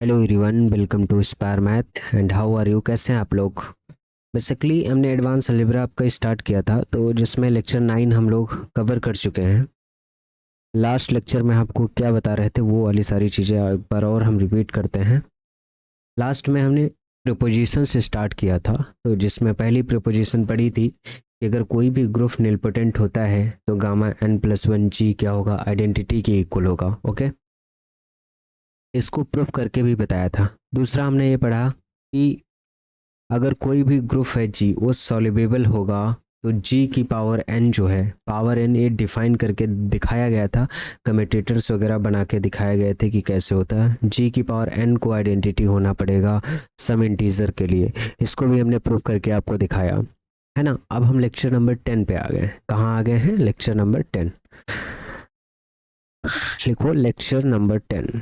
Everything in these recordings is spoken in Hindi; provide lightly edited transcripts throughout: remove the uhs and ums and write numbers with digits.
Hello everyone, welcome to Spire math and how are you. कैसे हैं आप लोग। बेसिकली हमने एडवांस अलजेब्रा आपका स्टार्ट किया था, तो जिसमें लेक्चर 9 हम लोग कवर कर चुके हैं। लास्ट लेक्चर में आपको क्या बता रहे थे वो वाली सारी चीज़ें एक बार और हम रिपीट करते हैं। लास्ट में हमने प्रीपोजिशन से स्टार्ट किया था, तो जिसमें पहली प्रीपोजिशन पढ़ी थी कि अगर कोई भी ग्रुप निलपोटेंट होता है तो गामा n+1 g क्या होगा, आइडेंटिटी के इक्वल होगा। ओके, इसको प्रूफ करके भी बताया था। दूसरा हमने ये पढ़ा कि अगर कोई भी ग्रुप है जी वो सॉल्युबल होगा तो जी की पावर n जो है, पावर n ये डिफाइन करके दिखाया गया था, कमेटेटर्स वगैरह बना के दिखाए गए थे कि कैसे होता है। जी की पावर n को आइडेंटिटी होना पड़ेगा सम इंटीजर के लिए, इसको भी हमने प्रूफ करके आपको दिखाया है ना। अब हम लेक्चर नंबर 10 पे आ गए। कहाँ आ गए हैं? Lecture number 10। लिखो लेक्चर नंबर 10।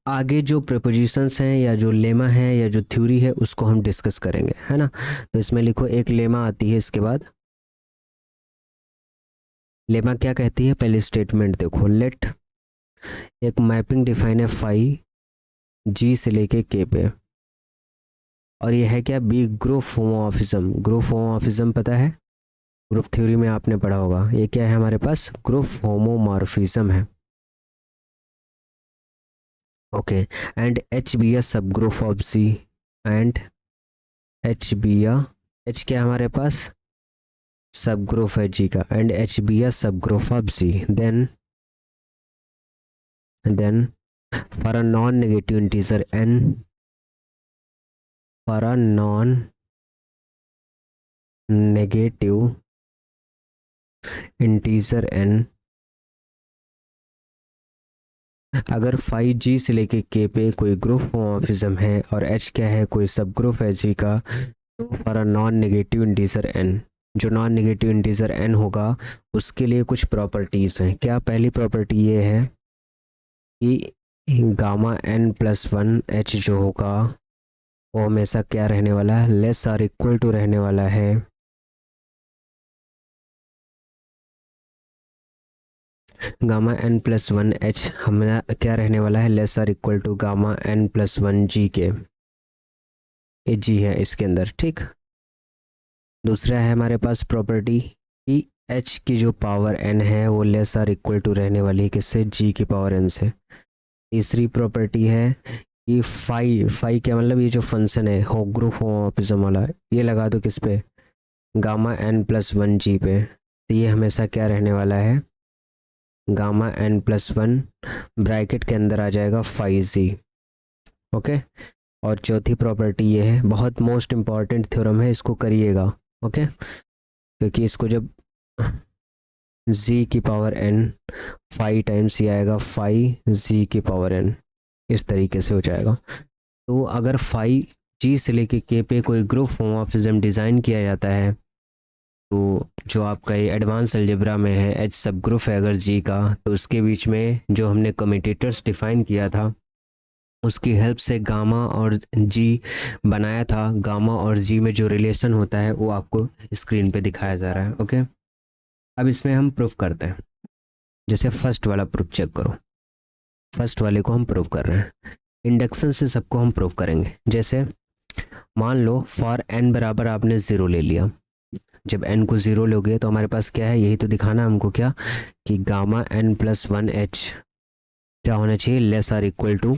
आगे जो प्रपोजिशंस हैं या जो लेमा है या जो थ्योरी है उसको हम डिस्कस करेंगे, है ना। तो इसमें लिखो एक लेमा आती है, इसके बाद लेमा क्या कहती है, पहले स्टेटमेंट देखो। लेट एक मैपिंग डिफाइन है फाई जी से लेके के पे, और ये है क्या, be group homomorphism. Group homomorphism पता है, ग्रुप थ्योरी में आपने पढ़ा होगा। ये क्या है हमारे पास, ग्रुप होमोमॉर्फिज्म है। Okay, and H be a subgroup of C, and H be a, H क्या है हमारे पास, सब ग्रुप है जी का, and H be a subgroup of G. Then for a non negative integer n, for a non negative integer n, अगर फाइव जी से लेके के पे कोई ग्रुप होमोमॉर्फिज्म है और h क्या है, कोई सब ग्रुप है जी का, तो for a non negative integer n, जो नॉन नेगेटिव इंटीजर n होगा उसके लिए कुछ प्रॉपर्टीज हैं। क्या पहली प्रॉपर्टी ये है कि गामा n+1 h जो होगा वो हमेशा क्या रहने वाला है, लेस आर इक्वल टू रहने वाला है गामा n+1 h, हमारा क्या रहने वाला है, less or equal to gamma n+1 g के। ये g है इसके अंदर, ठीक। दूसरा है हमारे पास प्रॉपर्टी कि h की जो पावर n है वो लेस आर इक्वल टू रहने वाली है किससे, g की पावर n से। तीसरी प्रॉपर्टी है कि फाई क्या मतलब, ये जो फंक्शन है हो ग्रुप होमोमॉर्फिज्म वाला, ये लगा दो किस पे, गामा n+1 g पे। तो ये हमेशा क्या रहने वाला है, गामा n+1 ब्रैकेट के अंदर आ जाएगा फाई जी। ओके, और चौथी प्रॉपर्टी ये है, बहुत मोस्ट इंपॉर्टेंट थ्योरम है, इसको करिएगा। ओके, क्योंकि इसको जब z की पावर n फाई टाइम्स ये आएगा फाई z की पावर n, इस तरीके से हो जाएगा। तो अगर फाई जी से लेके के पे कोई ग्रुप होमोमॉर्फिज्म डिज़ाइन किया जाता है, तो जो आपका ये एडवांस अलजेब्रा में है एच सब ग्रुप है अगर जी का, तो उसके बीच में जो हमने कम्यूटेटर्स डिफाइन किया था उसकी हेल्प से गामा और जी बनाया था। गामा और जी में जो रिलेशन होता है वो आपको स्क्रीन पे दिखाया जा रहा है। ओके, अब इसमें हम प्रूफ करते हैं। जैसे फर्स्ट वाला प्रूफ चेक करो, फर्स्ट वाले को हम प्रूफ कर रहे हैं, इंडक्शन से सबको हम प्रूफ करेंगे। जैसे मान लो फॉर n बराबर आपने ज़ीरो ले लिया, जब n को ज़ीरो लोगे तो हमारे पास क्या है, यही तो दिखाना हमको, क्या कि गामा n+1 h क्या होना चाहिए, लेस आर इक्वल टू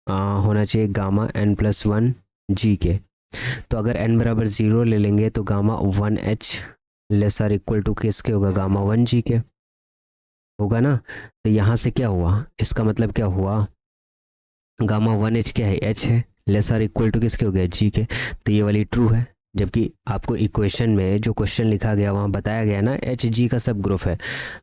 होना चाहिए गामा n+1 g के। तो अगर n बराबर ज़ीरो ले लेंगे तो gamma 1h less or equal to किसके होगा, गामा 1g के होगा ना। तो यहाँ से क्या हुआ, इसका मतलब क्या हुआ, गामा 1h क्या है, h है, लेस आर इक्वल टू किसके हो गया, g के। तो ये वाली ट्रू है, जबकि आपको इक्वेशन में जो क्वेश्चन लिखा गया वहाँ बताया गया ना एच जी का सब ग्रुप है,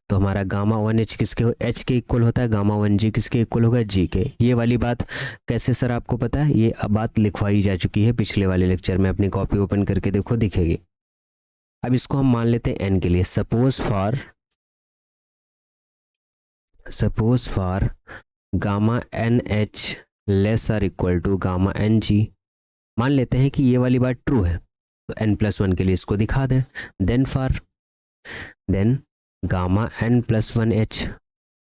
तो हमारा गामा 1h किसके, h के इक्वल होता है, गामा 1g किसके इक्वल होगा, g के। ये वाली बात कैसे सर आपको पता है, ये अब बात लिखवाई जा चुकी है पिछले वाले लेक्चर में, अपनी कॉपी ओपन करके देखो दिखेगी। अब इसको हम मान लेते हैं n के लिए, suppose for gamma n H less or equal to gamma n G, मान लेते हैं कि ये वाली बात ट्रू है, तो n+1 के लिए इसको दिखा दें। Then gamma n plus one H.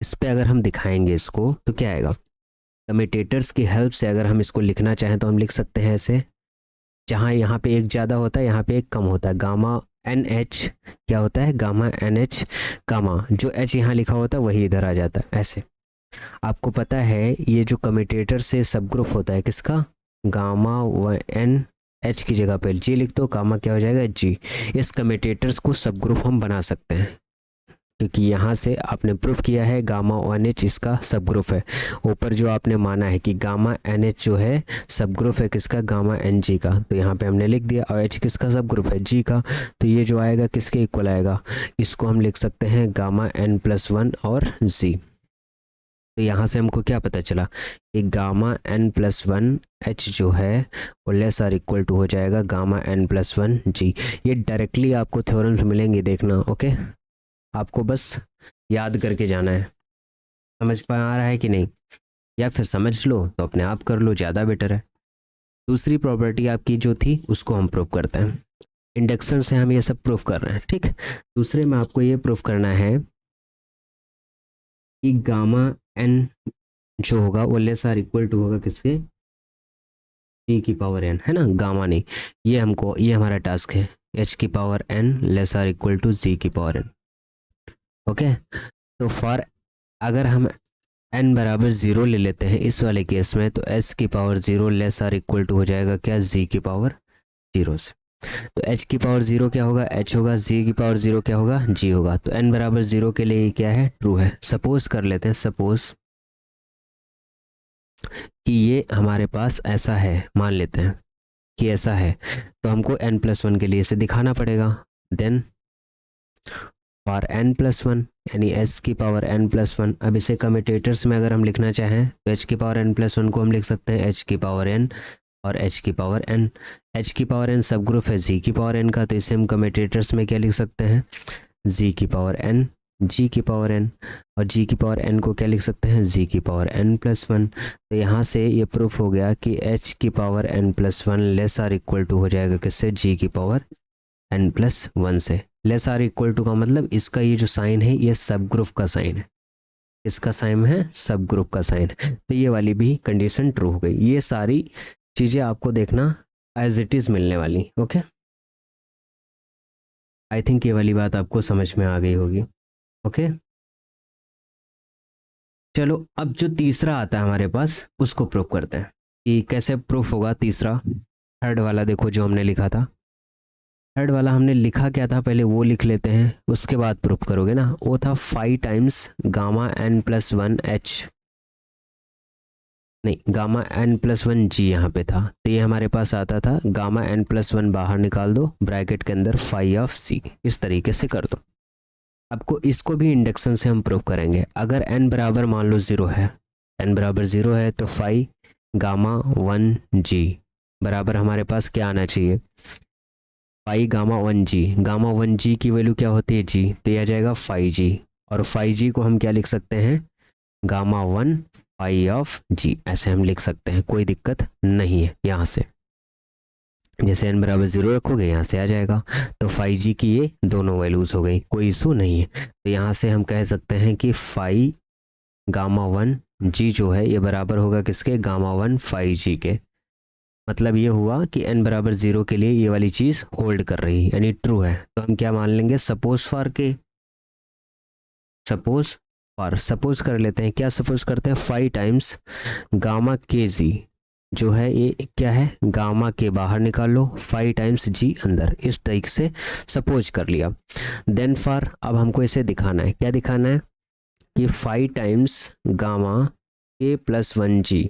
इस पे अगर हम दिखाएंगे इसको तो क्या आएगा, कम्यूटेटर्स की हेल्प से अगर हम इसको लिखना चाहें तो हम लिख सकते हैं ऐसे, जहाँ यहाँ पे एक ज़्यादा होता है यहाँ पे एक कम होता है, गामा एन एच क्या होता है, गामा एन एच, गामा जो एच यहाँ लिखा होता है वही इधर आ जाता है ऐसे। आपको पता है ये जो कम्यूटेटर से सब ग्रुप होता है किसका, गामा व एन एच की जगह पे जी लिख दो, गामा क्या हो जाएगा जी। इस कम्यूटेटर्स को सब ग्रुप हम बना सकते हैं क्योंकि यहाँ से आपने प्रूफ किया है गामा वन एच इसका सब ग्रुप है। ऊपर जो आपने माना है कि गामा एन एच जो है सब ग्रुप है किसका, गामा एन जी का, तो यहाँ पे हमने लिख दिया। और एच किसका सब ग्रुप है, जी का, तो ये जो आएगा किसके इक्वल आएगा, इसको हम लिख सकते हैं गामा एन प्लस वन और जी। तो यहाँ से हमको क्या पता चला कि gamma n plus one H जो है वो लेस आर इक्वल टू हो जाएगा gamma n plus one G. ये डायरेक्टली आपको थ्योरम्स मिलेंगे देखना, ओके। आपको बस याद करके जाना है, समझ पा रहा है कि नहीं, या फिर समझ लो तो अपने आप कर लो, ज़्यादा बेटर है। दूसरी प्रॉपर्टी आपकी जो थी उसको हम प्रूव करते हैं। इंडक्शन से हम ये सब प्रूफ कर रहे हैं, ठीक। दूसरे में आपको ये प्रूफ करना है कि गामा एन जो होगा वो लेस आर इक्वल टू होगा किसके, जी की पावर एन, है ना, गामा नहीं, ये हमको, ये हमारा टास्क है, एच की power n less or equal to G की पावर एन, ओके। तो फॉर अगर हम n बराबर ज़ीरो ले लेते हैं इस वाले केस में, तो s की power zero less or equal to हो जाएगा क्या, z की पावर ज़ीरो से। तो h की पावर ज़ीरो क्या होगा, h होगा, z की पावर ज़ीरो क्या होगा, g होगा। तो n बराबर ज़ीरो के लिए क्या है, ट्रू है। सपोज कर लेते हैं, सपोज कि ये हमारे पास ऐसा है, मान लेते हैं कि ऐसा है, तो हमको n प्लस वन के लिए इसे दिखाना पड़ेगा। Then for n plus one यानी s की पावर n प्लस वन। अब इसे कम्यूटेटर्स में अगर हम लिखना चाहें तो h की पावर n प्लस वन को हम लिख सकते हैं h की पावर n और h की पावर n। h की पावर n सब ग्रुप है z की पावर n का, तो इसे हम कम्यूटेटर्स में क्या लिख सकते हैं, z की पावर n, g की पावर n, और g की पावर n को क्या लिख सकते हैं, z की पावर n प्लस वन। तो यहाँ से ये प्रूफ हो गया कि h की power n plus one less or equal to हो जाएगा किससे, g की पावर n प्लस वन से। लेस आर इक्वल टू का मतलब इसका ये जो साइन है ये सब ग्रुप का साइन है, इसका साइन है सब ग्रुप का साइन, तो ये वाली भी कंडीशन ट्रू हो गई। ये सारी चीज़ें आपको देखना एज इट इज़ मिलने वाली, ओके। आई थिंक ये वाली बात आपको समझ में आ गई होगी, ओके। चलो अब जो तीसरा आता है हमारे पास उसको प्रूव करते हैं कि कैसे प्रूफ होगा तीसरा। थर्ड वाला देखो जो हमने लिखा था, थर्ड वाला हमने लिखा क्या था पहले वो लिख लेते हैं, उसके बाद प्रूफ करोगे ना। वो था 5 times gamma n plus one H, नहीं gamma n plus one G यहाँ पे था, तो ये हमारे पास आता था गामा एन प्लस वन बाहर निकाल दो, ब्रैकेट के अंदर फाई ऑफ सी, इस तरीके से कर दो। आपको इसको भी इंडक्शन से हम प्रूव करेंगे। अगर एन बराबर मान लो ज़ीरो है, एन बराबर ज़ीरो है तो फाई गामा वन जी बराबर हमारे पास क्या आना चाहिए, फाई गामा वन जी। गामा वन जी की वैल्यू क्या होती है जी, तो यह आ जाएगा फाई जी, और फाई जी को हम क्या लिख सकते हैं, गामा वन फाई ऑफ जी, ऐसे हम लिख सकते हैं, कोई दिक्कत नहीं है। यहाँ से जैसे एन बराबर ज़ीरो रखोगे यहाँ से आ जाएगा, तो फाई जी की ये दोनों वैल्यूज़ हो गई, कोई इशू नहीं है। तो यहाँ से हम कह सकते हैं कि फाई गामा वन जी जो है ये बराबर होगा किसके, गामा वन फाई जी के। मतलब ये हुआ कि n बराबर ज़ीरो के लिए ये वाली चीज़ होल्ड कर रही है यानी ट्रू है। तो हम क्या मान लेंगे, सपोज फॉर के, सपोज फॉर, सपोज कर लेते हैं, क्या सपोज करते हैं, 5 टाइम्स गामा के जी जो है ये क्या है, गामा के बाहर निकाल लो, 5 टाइम्स जी अंदर, इस तरीके से सपोज कर लिया। देन फॉर, अब हमको इसे दिखाना है, क्या दिखाना है कि 5 टाइम्स गामा के प्लस वन जी,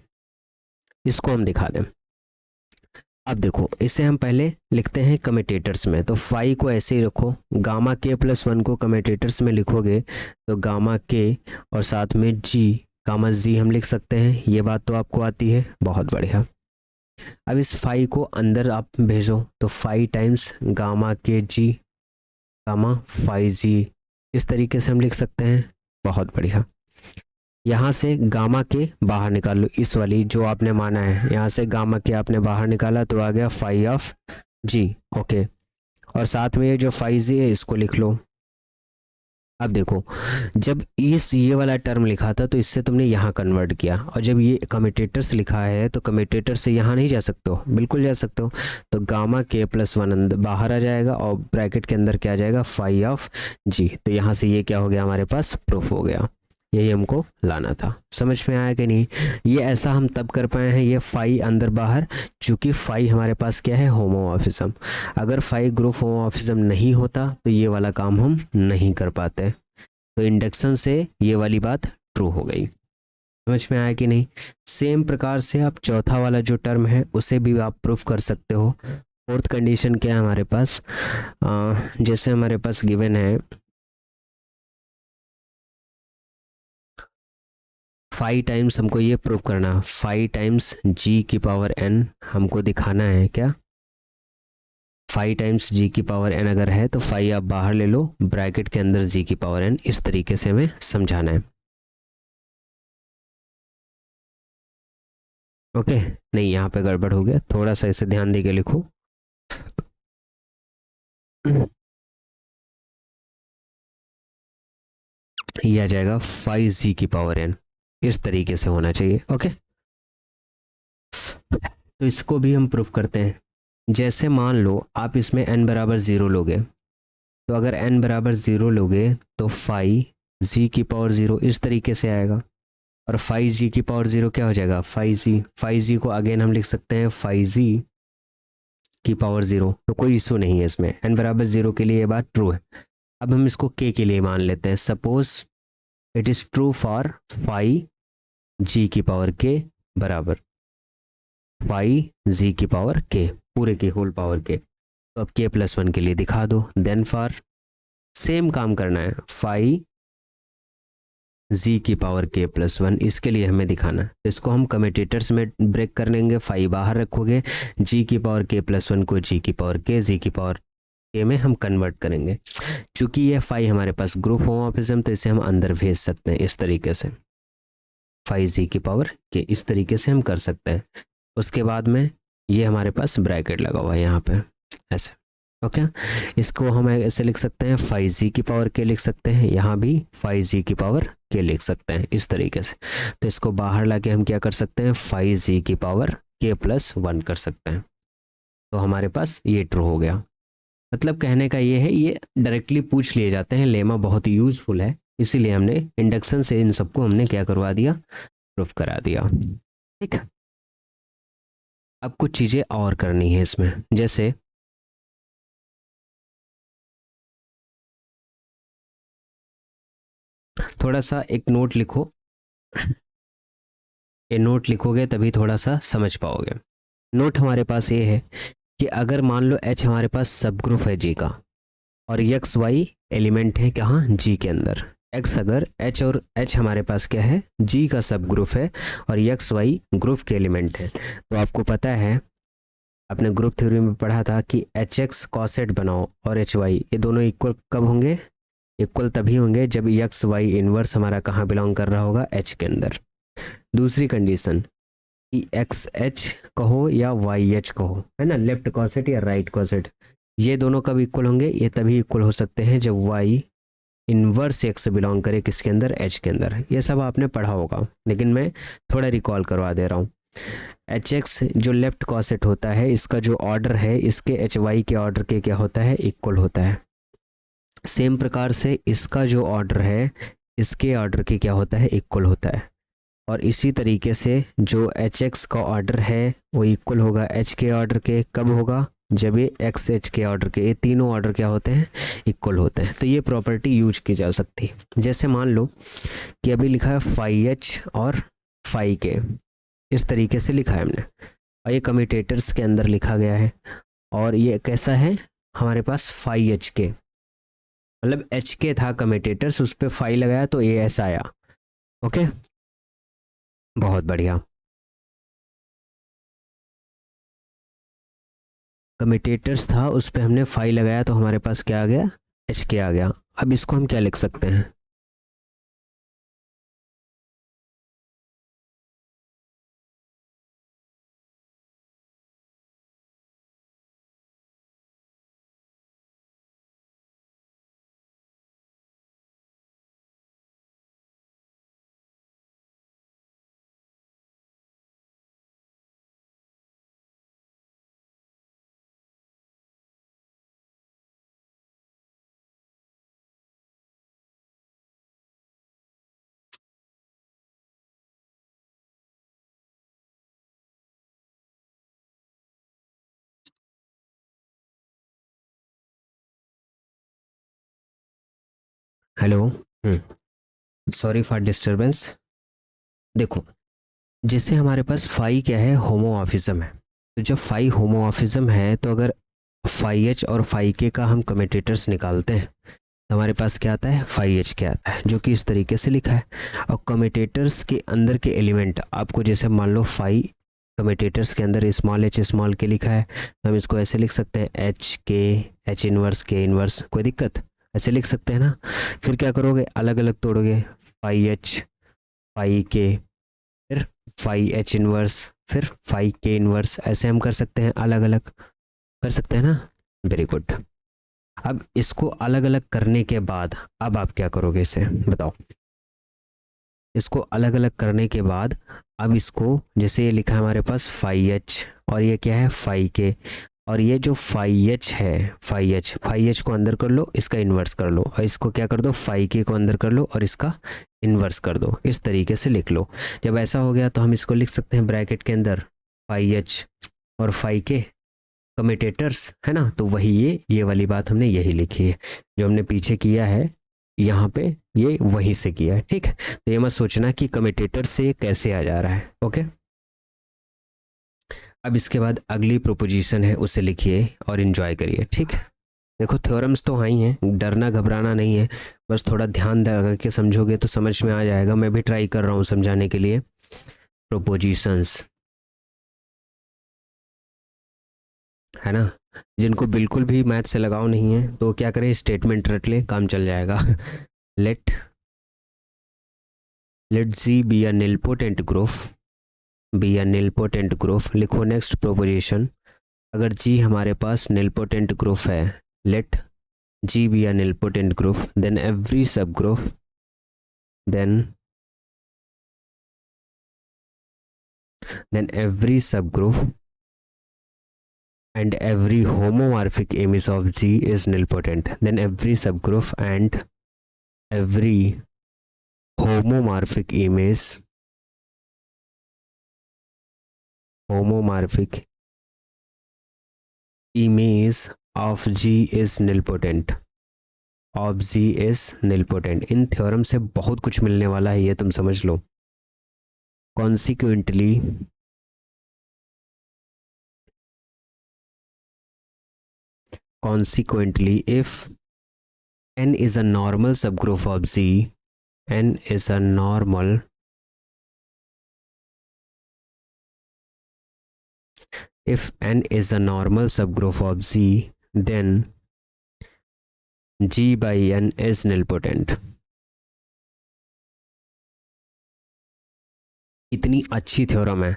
इसको हम दिखा दें। अब देखो इसे हम पहले लिखते हैं कम्यूटेटर्स में, तो फाई को ऐसे ही रखो, गामा के प्लस वन को कम्यूटेटर्स में लिखोगे तो गामा के और साथ में जी, गामा जी हम लिख सकते हैं। ये बात तो आपको आती है, बहुत बढ़िया। अब इस फाई को अंदर आप भेजो, तो 5 टाइम्स गामा के जी गामा फाई जी, इस तरीके से हम लिख सकते हैं, बहुत बढ़िया। यहाँ से गामा के बाहर निकाल लो, इस वाली जो आपने माना है, यहाँ से गामा के आपने बाहर निकाला तो आ गया फाई ऑफ जी, ओके। और साथ में ये जो फाई जी है इसको लिख लो, अब देखो, जब इस ये वाला टर्म लिखा था तो इससे तुमने यहाँ कन्वर्ट किया, और जब ये कम्यूटेटर्स लिखा है तो कम्यूटेटर से यहाँ नहीं जा सकते हो, बिल्कुल जा सकते हो। तो गामा के प्लस वन अंदर बाहर आ जाएगा और ब्रैकेट के अंदर क्या आ जाएगा, फाई ऑफ जी। तो यहाँ से ये क्या हो गया, हमारे पास प्रूफ हो गया। यही हमको लाना था। समझ में आया कि नहीं? ये ऐसा हम तब कर पाए हैं, ये फाई अंदर बाहर, चूंकि फाई हमारे पास क्या है, होमोमॉर्फिज्म। अगर फाई ग्रुप होमोमॉर्फिज्म नहीं होता तो ये वाला काम हम नहीं कर पाते। तो इंडक्शन से ये वाली बात ट्रू हो गई। समझ में आया कि नहीं? सेम प्रकार से आप चौथा वाला जो टर्म है उसे भी आप प्रूफ कर सकते हो। फोर्थ कंडीशन क्या है हमारे पास, जैसे हमारे पास गिवन है 5 टाइम्स, हमको ये प्रूफ करना, 5 टाइम्स जी की पावर एन हमको दिखाना है क्या, 5 टाइम्स जी की पावर एन अगर है तो 5 आप बाहर ले लो, ब्रैकेट के अंदर जी की पावर एन, इस तरीके से हमें समझाना है। ओके, नहीं यहाँ पे गड़बड़ हो गया, थोड़ा सा इसे ध्यान दे के लिखो। ये आ जाएगा 5 जी की पावर एन, इस तरीके से होना चाहिए। ओके, तो इसको भी हम प्रूफ करते हैं। जैसे मान लो आप इसमें n बराबर ज़ीरो लोगे, तो अगर n बराबर ज़ीरो लोगे तो 5 जी की पावर ज़ीरो इस तरीके से आएगा, और 5 जी की पावर ज़ीरो क्या हो जाएगा, 5 जी। 5 जी को अगेन हम लिख सकते हैं 5 जी की पावर ज़ीरो, तो कोई इशू नहीं है इसमें, n बराबर ज़ीरो के लिए ये बात ट्रू है। अब हम इसको k के लिए मान लेते हैं, suppose it is true for 5 जी की पावर k बराबर 5 जी की पावर k, पूरे के होल पावर के। तो अब k प्लस वन के लिए दिखा दो, देन फॉर सेम काम करना है, 5 जी की पावर k प्लस वन, इसके लिए हमें दिखाना है। तो इसको हम कम्यूटेटर्स में ब्रेक कर लेंगे, 5 बाहर रखोगे, g की पावर k प्लस वन को g की पावर k, जी की पावर k में हम कन्वर्ट करेंगे। चूंकि ये 5 हमारे पास ग्रुप होमोमॉर्फिज्म, तो इसे हम अंदर भेज सकते हैं इस तरीके से, 5 जी की पावर k, इस तरीके से हम कर सकते हैं। उसके बाद में ये हमारे पास ब्रैकेट लगा हुआ है यहाँ पे, ऐसे। ओके, इसको हम ऐसे लिख सकते हैं, 5 जी की पावर के लिख सकते हैं, यहाँ भी 5 जी की पावर के लिख सकते हैं इस तरीके से। तो इसको बाहर लाके हम क्या कर सकते हैं, 5 जी की पावर के प्लस वन कर सकते हैं। तो हमारे पास ये ट्रू हो गया। मतलब कहने का ये है, ये डायरेक्टली पूछ लिए जाते हैं, लेमा बहुत ही यूजफुल है, इसीलिए हमने इंडक्शन से इन सबको हमने क्या करवा दिया, प्रूफ करा दिया। ठीक है, अब कुछ चीज़ें और करनी है इसमें, जैसे थोड़ा सा एक नोट लिखो, ये नोट लिखोगे तभी थोड़ा सा समझ पाओगे। नोट हमारे पास ये है कि अगर मान लो एच हमारे पास सब ग्रुप है जी का, और एक्स वाई एलिमेंट है कहाँ, जी के अंदर। एक्स अगर एच, और एच हमारे पास क्या है, जी का सब ग्रुप है, और एक्स वाई ग्रुप के एलिमेंट है। तो आपको पता है, आपने ग्रुप थ्योरी में पढ़ा था कि एच एक्स कॉसेट बनाओ और एच वाई, ये दोनों इक्वल कब होंगे, इक्वल तभी होंगे जब एक्स वाई इनवर्स हमारा कहाँ बिलोंग कर रहा होगा, एच के अंदर। दूसरी कंडीशन कि एक्स एच कहो या वाई एच कहो, है ना, लेफ्ट कॉसेट या राइट कॉसेट, ये दोनों कब इक्वल होंगे, ये तभी इक्वल हो सकते हैं जब वाई इनवर्स एक्स से बिलोंग करे किसके अंदर, एच के अंदर। ये सब आपने पढ़ा होगा, लेकिन मैं थोड़ा रिकॉल करवा दे रहा हूँ। एच एक्स जो लेफ्ट कॉसेट होता है, इसका जो ऑर्डर है इसके एच वाई के ऑर्डर के क्या होता है, इक्वल होता है। सेम प्रकार से इसका जो ऑर्डर है इसके ऑर्डर के क्या होता है, इक्वल होता है। और इसी तरीके से जो एच एक्स का ऑर्डर है वो इक्वल होगा एच के ऑर्डर के, कब होगा, जब ये एक्स एच के ऑर्डर के, ये तीनों ऑर्डर क्या होते हैं, इक्वल होते हैं। तो ये प्रॉपर्टी यूज की जा सकती है। जैसे मान लो कि अभी लिखा है फाई एच और फाई के, इस तरीके से लिखा है हमने, और ये कम्यूटेटर्स के अंदर लिखा गया है, और ये कैसा है हमारे पास, फाई एच के, मतलब एच के था कम्यूटेटर्स, उस पर फाई लगाया तो ए एस आया। ओके, बहुत बढ़िया। कम्यूटेटर्स था, उस पर हमने फाई लगाया तो हमारे पास क्या आ गया, एच के आ गया। अब इसको हम क्या लिख सकते हैं, हेलो, सॉरी फॉर डिस्टरबेंस। देखो, जैसे हमारे पास फाई क्या है, होमोमॉर्फिज्म है। तो जब फाई होमोमॉर्फिज्म है तो अगर फाई एच और फाई के का हम कम्यूटेटर्स निकालते हैं तो हमारे पास क्या आता है, फाई एच क्या आता है, जो कि इस तरीके से लिखा है। और कम्यूटेटर्स के अंदर के एलिमेंट आपको जैसे मान लो फाई कम्यूटेटर्स के अंदर स्मॉल एच स्मॉल के लिखा है, तो हम इसको ऐसे लिख सकते हैं एच के, एच इनवर्स के इनवर्स, कोई दिक्कत, ऐसे लिख सकते हैं ना। फिर क्या करोगे, अलग अलग तोड़ोगे, फाई एच, फाई के, फिर फाई एच इनवर्स, फिर फाई के इनवर्स, ऐसे हम कर सकते हैं, अलग अलग कर सकते हैं ना। Very good. अब इसको अलग अलग करने के बाद अब आप क्या करोगे, इसे बताओ। इसको अलग अलग करने के बाद अब इसको, जैसे ये लिखा है हमारे पास फाई एच और ये क्या है फाई के, और ये जो फाई एच है, फाई एच को अंदर कर लो, इसका इन्वर्स कर लो, और इसको क्या कर दो, फाई के को अंदर कर लो और इसका इन्वर्स कर दो, इस तरीके से लिख लो। जब ऐसा हो गया तो हम इसको लिख सकते हैं ब्रैकेट के अंदर फाई एच और फाई के कम्यूटेटर्स, है ना। तो वही ये वाली बात हमने यही लिखी है, जो हमने पीछे किया है यहाँ पे ये वहीं से किया है, ठीक है। तो ये मत सोचना कि कम्यूटेटर से कैसे आ जा रहा है, ओके। अब इसके बाद अगली प्रोपोजिशन है, उसे लिखिए और एंजॉय करिए, ठीक है। देखो थ्योरम्स तो आई हैं, डरना घबराना नहीं है, बस थोड़ा ध्यान लगा के समझोगे तो समझ में आ जाएगा। मैं भी ट्राई कर रहा हूँ समझाने के लिए। प्रोपोजिशंस, है ना। जिनको बिल्कुल भी मैथ से लगाव नहीं है तो क्या करें, स्टेटमेंट रट ले, काम चल जाएगा। Let let G be a nilpotent group, be a nilpotent group. लिखो नेक्स्ट प्रोपोजिशन। अगर जी हमारे पास निलपोटेंट ग्रुप है, let G be a nilpotent group, then every subgroup, then every subgroup and every homomorphic image of G is nilpotent. Then every subgroup and every homomorphic image of G is nilpotent. Of G is nilpotent। इन थ्योरम से बहुत कुछ मिलने वाला है, ये तुम समझ लो। Consequently, if n is a normal subgroup of Z, n is a normal if n is a normal subgroup of Z, then G by n is nilpotent। इतनी अच्छी थ्योरम है,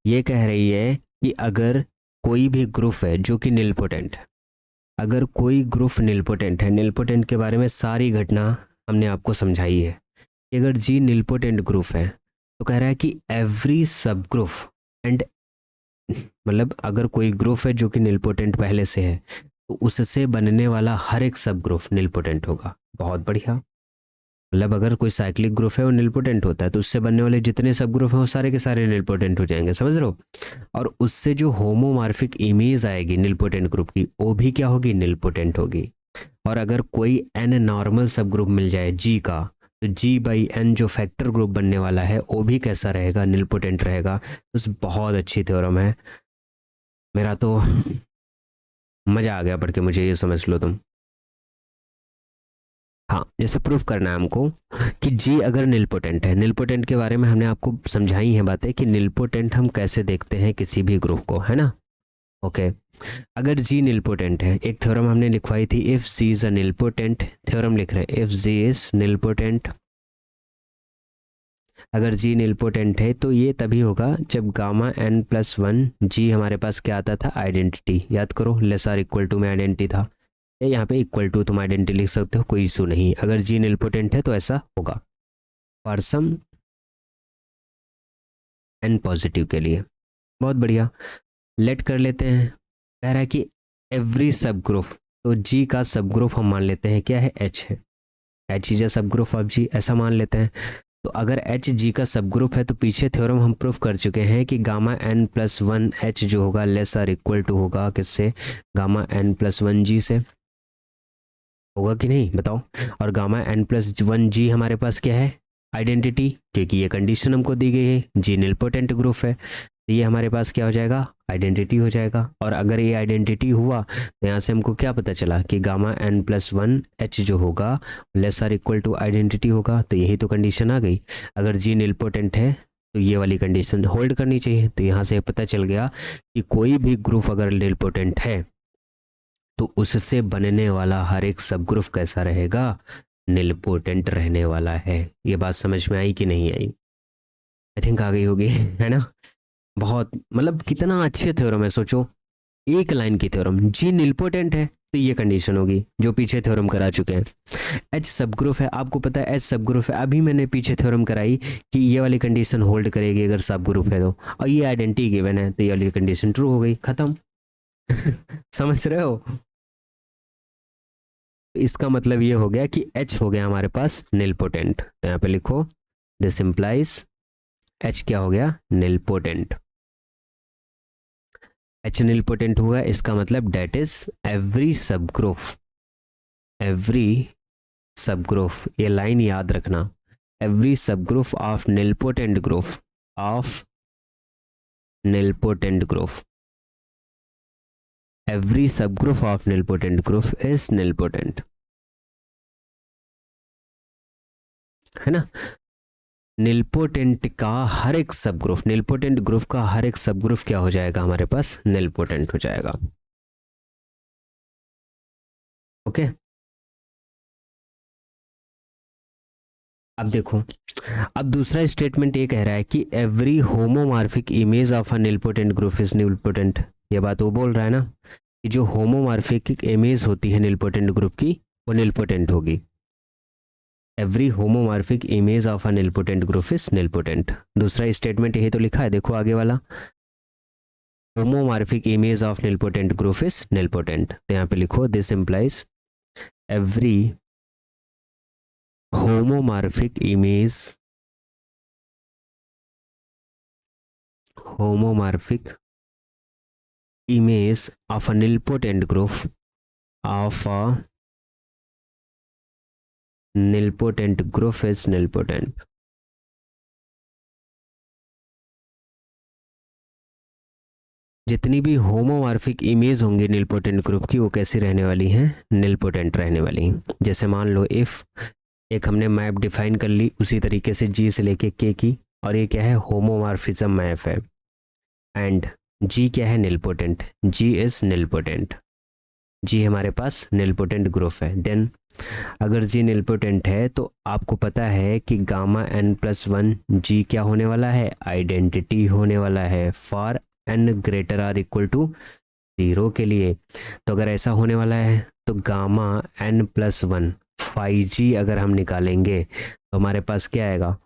ये कह रही है कि अगर कोई भी ग्रुप है जो कि निलपोटेंट है, अगर कोई ग्रुप निलपोटेंट है, निलपोटेंट के बारे में सारी घटना हमने आपको समझाई है कि अगर जी निलपोटेंट ग्रुप है तो कह रहा है कि एवरी सब ग्रुप एंड, मतलब अगर कोई ग्रुप है जो कि निलपोटेंट पहले से है तो उससे बनने वाला हर एक सब ग्रुप निलपोटेंट होगा। बहुत बढ़िया। मतलब अगर कोई साइक्लिक ग्रुप है वो निलपोटेंट होता है तो उससे बनने वाले जितने सब ग्रुप हैं वो सारे के सारे निलपोटेंट हो जाएंगे, समझ रहे हो। और उससे जो होमोमॉर्फिक इमेज आएगी निलपोटेंट ग्रुप की, वो भी क्या होगी, निलपोटेंट होगी। और अगर कोई एन नॉर्मल सब ग्रुप मिल जाए जी का, तो जी बाई एन जो फैक्टर ग्रुप बनने वाला है वो भी कैसा रहेगा, निलपोटेंट रहेगा। उस बहुत अच्छी थ्योरम है, मेरा तो मजा आ गया पढ़ के, मुझे ये समझ लो तुम। हाँ, जैसे प्रूफ करना है हमको कि जी अगर निलपोटेंट है, निलपोटेंट के बारे में हमने आपको समझाई हैं बातें कि निलपोटेंट हम कैसे देखते हैं किसी भी ग्रुप को, है ना। ओके, अगर जी निलपोटेंट है, एक थ्योरम हमने लिखवाई थी, if G is a nilpotent, theorem लिख रहे हैं, इफ जी इज निलपोटेंट, अगर जी निलपोटेंट है तो ये तभी होगा जब gamma n plus one, G हमारे पास क्या आता था, आइडेंटिटी, याद करो, लेस आर इक्वल टू में आइडेंटिटी था, यहाँ पे इक्वल टू तुम आइडेंटिटी लिख सकते हो, कोई इशू नहीं। अगर जी निलपोटेंट है तो ऐसा होगा फॉर सम एन पॉजिटिव के लिए। बहुत बढ़िया, लेट कर लेते हैं। कह रहा है कि एवरी सब ग्रुप, तो जी का सब ग्रुप हम मान लेते हैं क्या है, एच है, H is a subgroup of जी, ऐसा मान लेते हैं। तो अगर एच जी का सब ग्रुप है तो पीछे थ्योरम हम प्रूफ कर चुके हैं कि gamma n plus one H जो होगा लेस आर इक्वल टू होगा किससे, gamma n plus one G से। होगा कि नहीं बताओ। और gamma n plus one G हमारे पास क्या है, आइडेंटिटी, क्योंकि ये कंडीशन हमको दी गई है, जी निलपोटेंट ग्रुप है, तो ये हमारे पास क्या हो जाएगा, आइडेंटिटी हो जाएगा। और अगर ये आइडेंटिटी हुआ तो यहाँ से हमको क्या पता चला कि gamma n plus one H जो होगा less or equal to identity होगा, तो यही तो कंडीशन आ गई। अगर जी निलपोटेंट है तो ये वाली कंडीशन होल्ड करनी चाहिए। तो यहाँ से पता चल गया कि कोई भी ग्रुप अगर निलपोटेंट है तो उससे बनने वाला हर एक सब ग्रुप कैसा रहेगा, निलपोटेंट रहने वाला है। ये बात समझ में आई कि नहीं आई, आई थिंक आ गई होगी है ना। बहुत मतलब कितना अच्छे थ्योरम है, सोचो एक लाइन की थ्योरम, जी निलपोटेंट है तो ये कंडीशन होगी जो पीछे थ्योरम करा चुके हैं। एच सब ग्रुप है, आपको पता है एच सब ग्रुप है, अभी मैंने पीछे थ्योरम कराई कि ये वाली कंडीशन होल्ड करेगी अगर सब ग्रुप है तो, और ये आइडेंटिटी गिवन है तो ये वाली कंडीशन ट्रू हो गई, खत्म समझ रहे हो। इसका मतलब ये हो गया कि H हो गया हमारे पास निलपोटेंट, तो यहाँ पे लिखो दिस इंप्लाइज H क्या हो गया, निलपोटेंट। H निलपोटेंट हुआ, इसका मतलब डेट इज एवरी सब ग्रुप, ये लाइन याद रखना, every subgroup of nilpotent group every subgroup of nilpotent group is nilpotent, है ना। निलपोटेंट का हर एक सब ग्रुप, निलपोटेंट ग्रुप का हर एक सब ग्रुप क्या हो जाएगा हमारे पास, निलपोटेंट हो जाएगा। ओके अब देखो, अब दूसरा स्टेटमेंट ये कह रहा है कि every homomorphic image of a nilpotent group is nilpotent. ये बात वो बोल रहा है ना कि जो होमोमॉर्फिक इमेज होती है निलपोटेंट ग्रुप की वो निलपोटेंट होगी। Every homomorphic image of a nilpotent group is nilpotent. दूसरा स्टेटमेंट यही तो लिखा है, देखो आगे वाला, homomorphic image of nilpotent group is nilpotent, तो यहाँ पे लिखो this implies every homomorphic image of a nilpotent group is nilpotent। जितनी भी होमोमॉर्फिक इमेज होंगी निलपोटेंट ग्रुप की वो कैसी रहने वाली हैं, निलपोटेंट रहने वाली हैं। जैसे मान लो इफ एक हमने मैप डिफाइन कर ली उसी तरीके से जी से लेके के की, और ये क्या है, होमोमॉर्फिज्म मैप है, एंड जी क्या है, nilpotent, G is nilpotent, G हमारे पास निलपोटेंट ग्रुप है। देन अगर जी निलपोटेंट है तो आपको पता है कि gamma n plus one G क्या होने वाला है, आइडेंटिटी होने वाला है for n greater or equal to 0 के लिए। तो अगर ऐसा होने वाला है तो gamma n plus one five G अगर हम निकालेंगे तो हमारे पास क्या आएगा,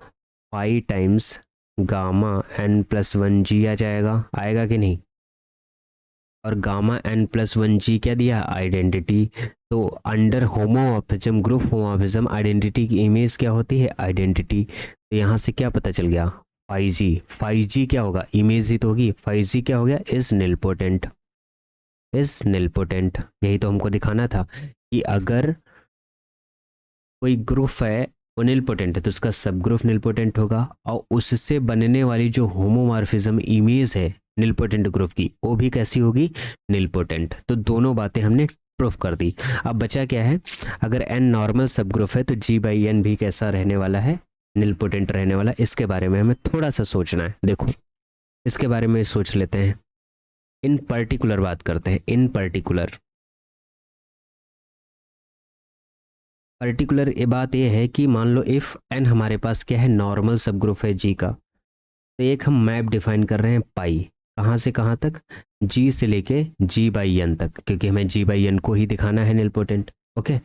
5 times gamma n plus one G आ जाएगा, आएगा कि नहीं। और gamma n plus one G क्या दिया, आइडेंटिटी। तो under homomorphism group homomorphism identity की इमेज क्या होती है, आइडेंटिटी। तो यहाँ से क्या पता चल गया, 5G क्या होगा, इमेज ही तो होगी, 5G क्या हो गया, इज निलपोटेंट, यही तो हमको दिखाना था कि अगर कोई ग्रुप है वो निलपोटेंट है तो उसका सब ग्रुप निलपोटेंट होगा, और उससे बनने वाली जो होमोमॉर्फिज्म इमेज है निलपोटेंट ग्रुप की वो भी कैसी होगी, निलपोटेंट। तो दोनों बातें हमने प्रूफ कर दी। अब बचा क्या है, अगर एन नॉर्मल सब ग्रुप है तो जी बाई एन भी कैसा रहने वाला है, निलपोटेंट रहने वाला। इसके बारे में हमें थोड़ा सा सोचना है, देखो इसके बारे में सोच लेते हैं, इन पर्टिकुलर बात करते हैं, इन पर्टिकुलर ये बात ये है कि मान लो इफ़ एन हमारे पास क्या है, नॉर्मल सब ग्रुप है जी का, तो एक हम मैप डिफाइन कर रहे हैं पाई, कहाँ से कहाँ तक, जी से लेके जी बाई एन तक, क्योंकि हमें जी बाई एन को ही दिखाना है निलपोटेंट। ओके,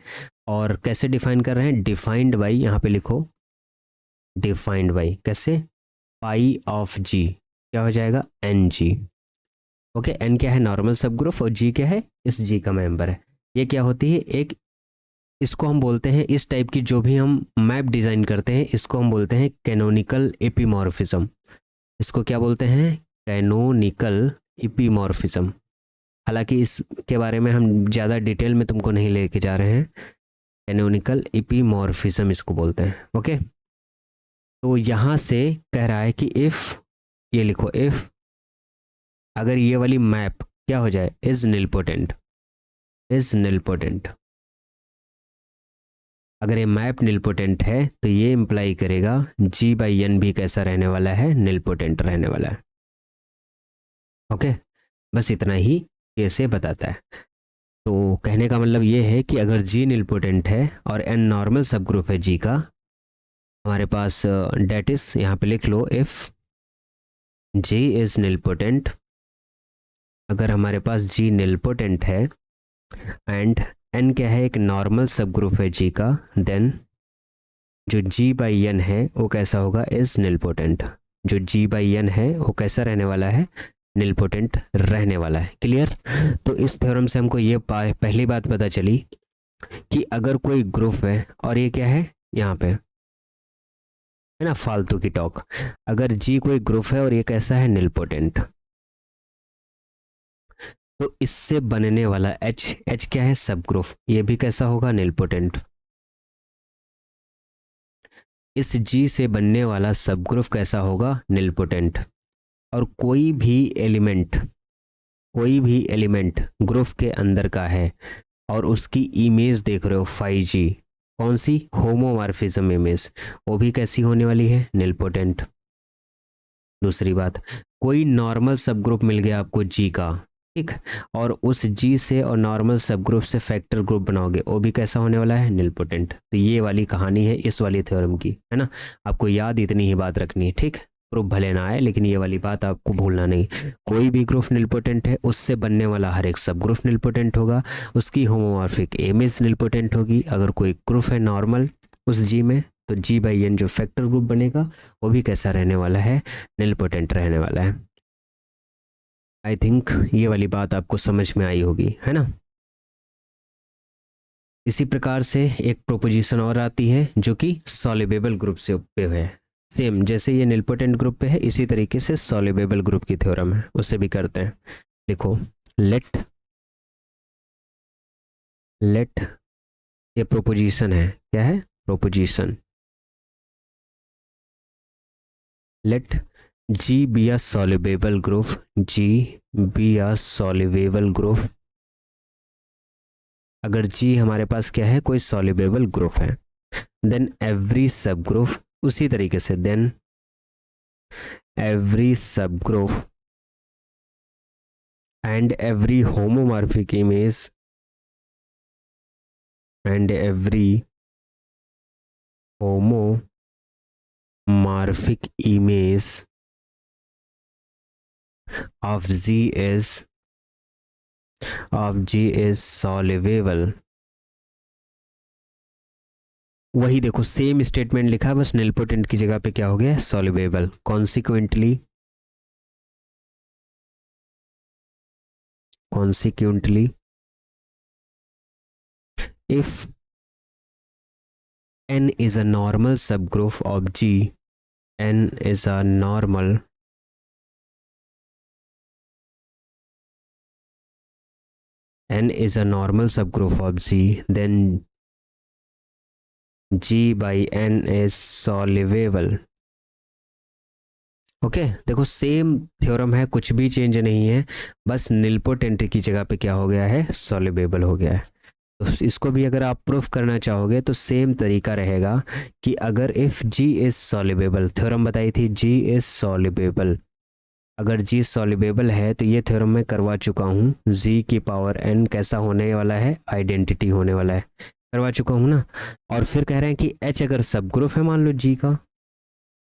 और कैसे डिफाइन कर रहे हैं, डिफाइंड बाई, यहाँ पे लिखो डिफाइंड बाई, कैसे, पाई ऑफ जी क्या हो जाएगा, एन जी। ओके, एन क्या है, नॉर्मल सब ग्रुप, और जी क्या है, इस जी का मेंबर है। ये क्या होती है, एक, इसको हम बोलते हैं, इस टाइप की जो भी हम मैप डिज़ाइन करते हैं इसको हम बोलते हैं कैनोनिकल एपिमॉर्फिज्म। इसको क्या बोलते हैं, कैनोनिकल एपिमॉर्फिज्म। हालांकि इसके बारे में हम ज़्यादा डिटेल में तुमको नहीं लेके जा रहे हैं, कैनोनिकल इपीमॉर्फिज्म इसको बोलते हैं। ओके, तो यहाँ से कह रहा है कि इफ़, ये लिखो इफ़, अगर ये वाली मैप क्या हो जाए, इज निलपोटेंट, इज निलपोटेंट, अगर ये मैप निलपोटेंट है तो ये इंप्लाई करेगा G/N भी कैसा रहने वाला है, निलपोटेंट रहने वाला है। ओके, बस इतना ही कैसे बताता है। तो कहने का मतलब ये है कि अगर G निलपोटेंट है और N नॉर्मल सब ग्रुप है G का, हमारे पास डेट इज, यहाँ पे लिख लो इफ G इज निलपोटेंट, अगर हमारे पास G निलपोटेंट है एंड N क्या है, एक नॉर्मल सब ग्रुप है G का, देन जो G/N है वो कैसा होगा, इज निलपोटेंट। जो G/N है वो कैसा रहने वाला है, निलपोटेंट रहने वाला है। क्लियर? तो इस थ्योरम से हमको ये पहली बात पता चली कि अगर कोई ग्रुप है और ये क्या है यहाँ पे, है ना, फालतू की टॉक, अगर G कोई ग्रुप है और ये कैसा है, निलपोटेंट, तो इससे बनने वाला H क्या है, सब ग्रुप, ये भी कैसा होगा, निलपोटेंट। इस G से बनने वाला सब ग्रुप कैसा होगा, निलपोटेंट। और कोई भी एलिमेंट ग्रुप के अंदर का है और उसकी इमेज देख रहे हो 5G, कौन सी, होमोमॉर्फिज्म इमेज, वो भी कैसी होने वाली है, निलपोटेंट। दूसरी बात, कोई नॉर्मल सब ग्रुप मिल गया आपको G का, ठीक, और उस G से और नॉर्मल सब ग्रुप से फैक्टर ग्रुप बनाओगे, वो भी कैसा होने वाला है, निलपोटेंट। तो ये वाली कहानी है इस वाली थ्योरम की, है ना। आपको याद इतनी ही बात रखनी है, ठीक, ग्रुप भले ना आए लेकिन ये वाली बात आपको भूलना नहीं। कोई भी ग्रुप निलपोटेंट है, उससे बनने वाला हर एक सब ग्रुप निलपोटेंट होगा, उसकी होमोमॉर्फिक इमेज निलपोटेंट होगी। अगर कोई ग्रुप है नॉर्मल उस G में, तो G/N जो फैक्टर ग्रुप बनेगा वो भी कैसा रहने वाला है, निलपोटेंट रहने वाला है। आई थिंक ये वाली बात आपको समझ में आई होगी, है ना। इसी प्रकार से एक प्रोपोजिशन और आती है जो कि सॉल्युबल ग्रुप से पे है। सेम जैसे ये निलपोटेंट ग्रुप पे है, इसी तरीके से सॉल्युबल ग्रुप की थ्योरम है, उससे भी करते हैं। देखो, लेट ये प्रोपोजिशन है, क्या है, proposition, let G be a soluble group, G be a soluble group। अगर G हमारे पास क्या है, कोई soluble ग्रुप है, देन एवरी सब ग्रुप, उसी तरीके से देन एवरी सब group and every homomorphic image and every homomorphic image of G is soluble। वही देखो, सेम स्टेटमेंट लिखा है, बस निलपोटेंट की जगह पे क्या हो गया, soluble. Consequently if N is a normal subgroup of G, N is a normal subgroup of G, then G/N is soluble। Okay, देखो सेम थ्योरम है, कुछ भी चेंज नहीं है, बस निलपोटेंट की जगह पे क्या हो गया है, सॉल्युबल हो गया है। तो इसको भी अगर आप प्रूफ करना चाहोगे तो सेम तरीका रहेगा कि अगर if G is soluble, theorem बताई थी G इज सॉल्युबल, अगर G सॉल्युबल है तो ये थ्योरम मैं करवा चुका हूँ, G⁴ कैसा होने वाला है, आइडेंटिटी होने वाला है, करवा चुका हूँ ना। और फिर कह रहे हैं कि H अगर सब ग्रुप है मान लो G का,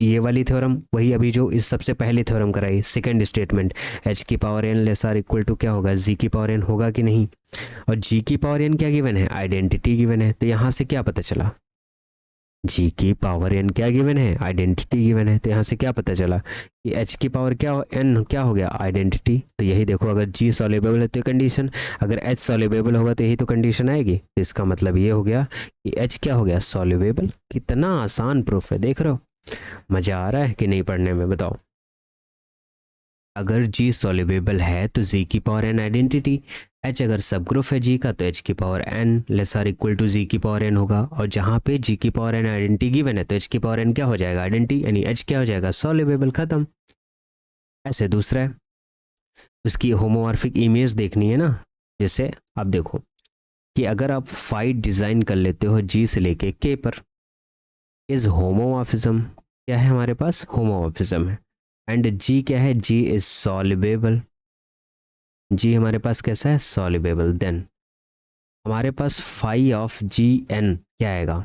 ये वाली थ्योरम वही अभी जो इस सबसे पहले थ्योरम कराई, second statement, H⁴ less or equal to क्या होगा, G⁴ होगा कि नहीं। और G⁴ क्या गिवन है, आइडेंटिटी गिवन है। तो यहाँ से क्या पता चला, G⁴ क्या गिवन है, आइडेंटिटी गिवन है। तो यहाँ से क्या पता चला कि H⁴ क्या हो गया, आइडेंटिटी। तो यही देखो, अगर G सॉल्युबल है तो कंडीशन, अगर H सॉल्युबल होगा तो यही तो कंडीशन आएगी। तो इसका मतलब ये हो गया कि H क्या हो गया, सॉल्युबल। कितना आसान प्रूफ है, देख रहे हो, मजा आ रहा है कि नहीं पढ़ने में, बताओ। अगर G सॉल्युबल है तो G⁴ आइडेंटिटी, एच अगर सब ग्रुप है जी का तो एच की power n less or equal to G की पावर एन होगा, और जहाँ पे जी की पावर एन आइडेंटिटी गिवन है तो एच की पावर एन क्या हो जाएगा आइडेंटिटी, यानी एच क्या हो जाएगा सॉल्युबल, खत्म। ऐसे दूसरा है, उसकी होमोमॉर्फिक इमेज देखनी है ना, जैसे आप देखो कि अगर आप फाइव डिजाइन कर लेते हो जी से लेके के पर, इज होमोमॉर्फिज्म, क्या है हमारे पास होमोमॉर्फिज्म है, एंड जी क्या है जी इज सॉल्युबल, जी हमारे पास कैसा है सॉल्युबल, देन हमारे पास फाई ऑफ जी एन क्या आएगा,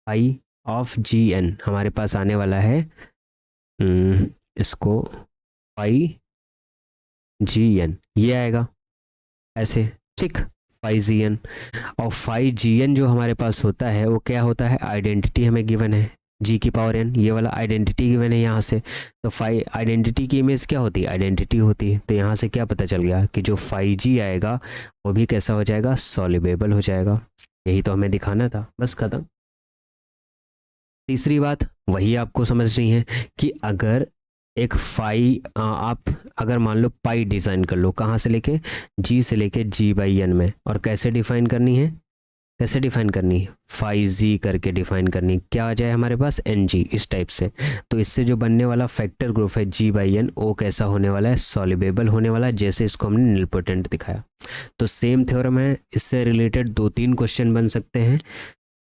फाई ऑफ जी एन हमारे पास आने वाला है इसको फाई जी एन ये आएगा ऐसे, ठीक, फाई जी एन, और फाई जी एन जो हमारे पास होता है वो क्या होता है आइडेंटिटी हमें गिवन है जी की पावर एन, ये वाला आइडेंटिटी गिवन है यहाँ से, तो फाई आइडेंटिटी की इमेज क्या होती है आइडेंटिटी होती है, तो यहाँ से क्या पता चल गया कि जो फाई जी आएगा वो भी कैसा हो जाएगा सॉल्युबल हो जाएगा, यही तो हमें दिखाना था, बस खत्म। तीसरी बात वही आपको समझनी है कि अगर एक फाई आप अगर मान लो पाई डिज़ाइन कर लो कहाँ से लेके जी से लेके जी बाई एन में, और कैसे डिफाइन करनी है, कैसे डिफाइन करनी है फाई जी करके डिफाइन करनी, क्या आ जाए हमारे पास एन जी इस टाइप से, तो इससे जो बनने वाला फैक्टर ग्रुप है जी बाई एन वो कैसा होने वाला है सॉल्युबल होने वाला है, जैसे इसको हमने निलपोटेंट दिखाया। तो सेम थ्योरम है, इससे रिलेटेड 2-3 क्वेश्चन बन सकते हैं,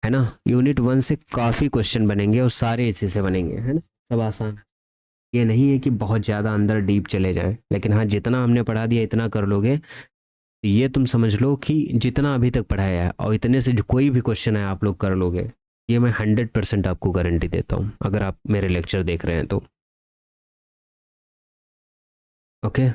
है ना, यूनिट 1 से काफ़ी क्वेश्चन बनेंगे और सारे इसी से बनेंगे, है ना, सब आसान, ये नहीं है कि बहुत ज़्यादा अंदर डीप चले जाएं, लेकिन हाँ जितना हमने पढ़ा दिया इतना कर लोगे तो ये तुम समझ लो कि जितना अभी तक पढ़ाया है और इतने से जो कोई भी क्वेश्चन है आप लोग कर लोगे, ये मैं 100% आपको गारंटी देता हूँ अगर आप मेरे लेक्चर देख रहे हैं तो। ओके,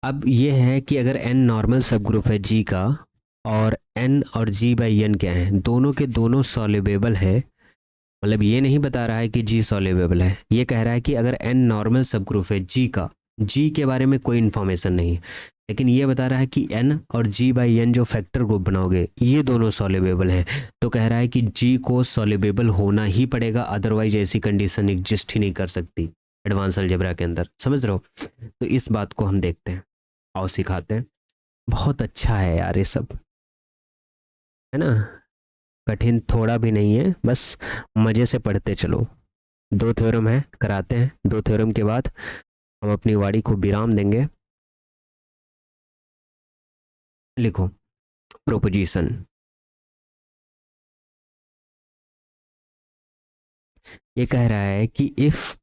अब ये है कि अगर n नॉर्मल सब ग्रुप है g का और n और g बाई एन क्या है दोनों के दोनों सॉल्युबल है, मतलब ये नहीं बता रहा है कि जी सॉल्युबल है, ये कह रहा है कि अगर n नॉर्मल सब ग्रुप है जी का, जी के बारे में कोई इन्फॉर्मेशन नहीं है, लेकिन ये बता रहा है कि n और g बाई एन जो फैक्टर ग्रुप बनाओगे ये दोनों सॉल्युबल हैं, तो कह रहा है कि g को सॉल्युबल होना ही पड़ेगा, अदरवाइज ऐसी कंडीशन एग्जिस्ट ही नहीं कर सकती एडवांस अलजेब्रा के अंदर, समझ रहे हो। तो इस बात को हम देखते हैं और सिखाते हैं, बहुत अच्छा है यार ये सब, है ना, कठिन थोड़ा भी नहीं है, बस मज़े से पढ़ते चलो। 2 थ्योरम है कराते हैं, 2 थ्योरम के बाद हम अपनी वाणी को विराम देंगे। लिखो प्रोपोजिशन, ये कह रहा है कि if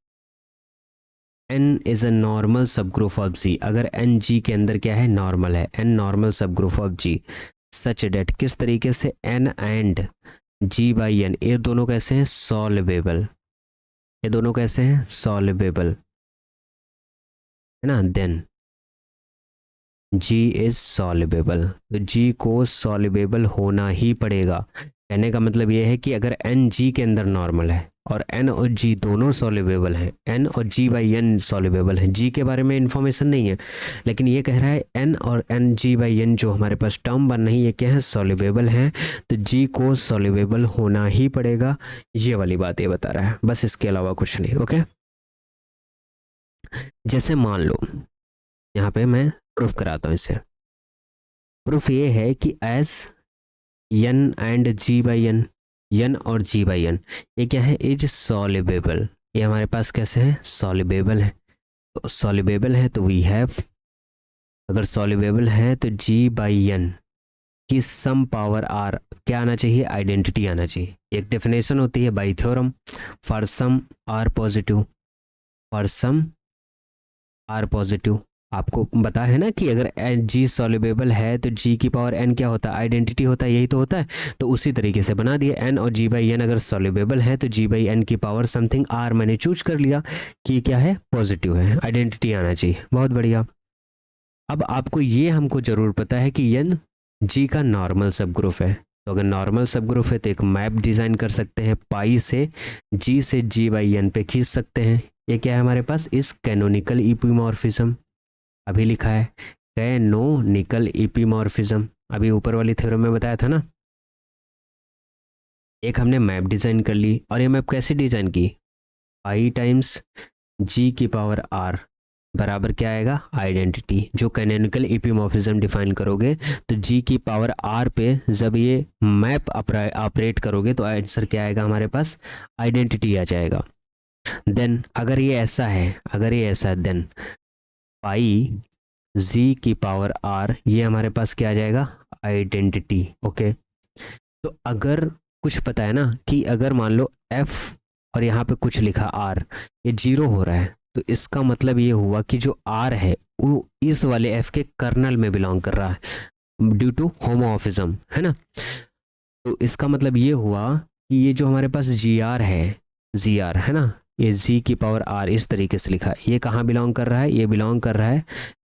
n is a normal subgroup of g, अगर n g के अंदर क्या है नॉर्मल है, n normal subgroup of g such that, किस तरीके से n and g by n ये दोनों कैसे हैं सॉल्वेबल, ये दोनों कैसे हैं सॉल्वेबल, है ना, देन G इज सॉल्युबल, तो G को सॉल्युबल होना ही पड़ेगा, कहने का मतलब ये है कि अगर n G के अंदर नॉर्मल है और n और G दोनों सॉल्युबल हैं, n और G बाई n सॉल्युबल है, G के बारे में इंफॉर्मेशन नहीं है, लेकिन ये कह रहा है n और n G बाई n जो हमारे पास टर्म बन रही है क्या है सॉल्युबल हैं, तो G को सॉल्युबल होना ही पड़ेगा, ये वाली बात ये बता रहा है, बस इसके अलावा कुछ नहीं। ओके, जैसे मान लो यहाँ पे मैं प्रूफ कराता हूँ इसे, प्रूफ ये है कि as n and G by n, n और जी बाई एन ये क्या है इज सॉल्युबल, ये हमारे पास कैसे हैं सॉल्युबल है, तो सॉल्युबल है तो वी हैव, अगर सॉल्युबल है तो जी बाई एन की सम पावर आर क्या आना चाहिए आइडेंटिटी आना चाहिए, एक डेफिनेशन होती है by theorem, for some r positive, for some r positive, आपको पता है ना कि अगर एन जी सॉल्युबल है तो जी की पावर एन क्या होता है आइडेंटिटी होता है, यही तो होता है, तो उसी तरीके से बना दिया एन और जी बाई एन अगर सॉल्युबल है तो जी बाई एन की पावर समथिंग आर मैंने चूज कर लिया कि क्या है पॉजिटिव है, आइडेंटिटी आना चाहिए, बहुत बढ़िया। अब आपको ये हमको जरूर पता है कि एन जी का नॉर्मल सब ग्रुप है, तो अगर नॉर्मल सब ग्रुप है तो एक मैप डिजाइन कर सकते हैं, पाई से जी बाई एन पे खींच सकते हैं, ये क्या है हमारे पास इस कैनोनिकल इपीमॉर्फिज्म, अभी लिखा है कैनोनिकल इपीमॉर्फिज्म, अभी ऊपर वाली थ्योरम में बताया था ना, एक हमने मैप डिजाइन कर ली, और ये मैप कैसे डिजाइन की पाई टाइम्स जी की पावर आर बराबर क्या आएगा, आइडेंटिटी। जो कैनोनिकल इपीमॉर्फिज्म डिफाइन करोगे तो जी की पावर आर पे जब ये मैप ऑपरेट करोगे तो आंसर क्या आएगा हमारे पास, आइडेंटिटी आ जाएगा। देन अगर ये ऐसा है, अगर ये ऐसा है, देन पाई जी की पावर आर ये हमारे पास क्या आ जाएगा, आइडेंटिटी। ओके, तो अगर कुछ पता है ना कि अगर मान लो एफ और यहाँ पे कुछ लिखा आर, ये जीरो हो रहा है, तो इसका मतलब ये हुआ कि जो आर है वो इस वाले एफ के कर्नल में बिलोंग कर रहा है ड्यू टू होमोमॉर्फिज्म, है ना। तो इसका मतलब ये हुआ कि ये जो हमारे पास जी आर है ना, ये जी की पावर आर इस तरीके से लिखा है, ये कहाँ बिलोंग कर रहा है, ये बिलोंग कर रहा है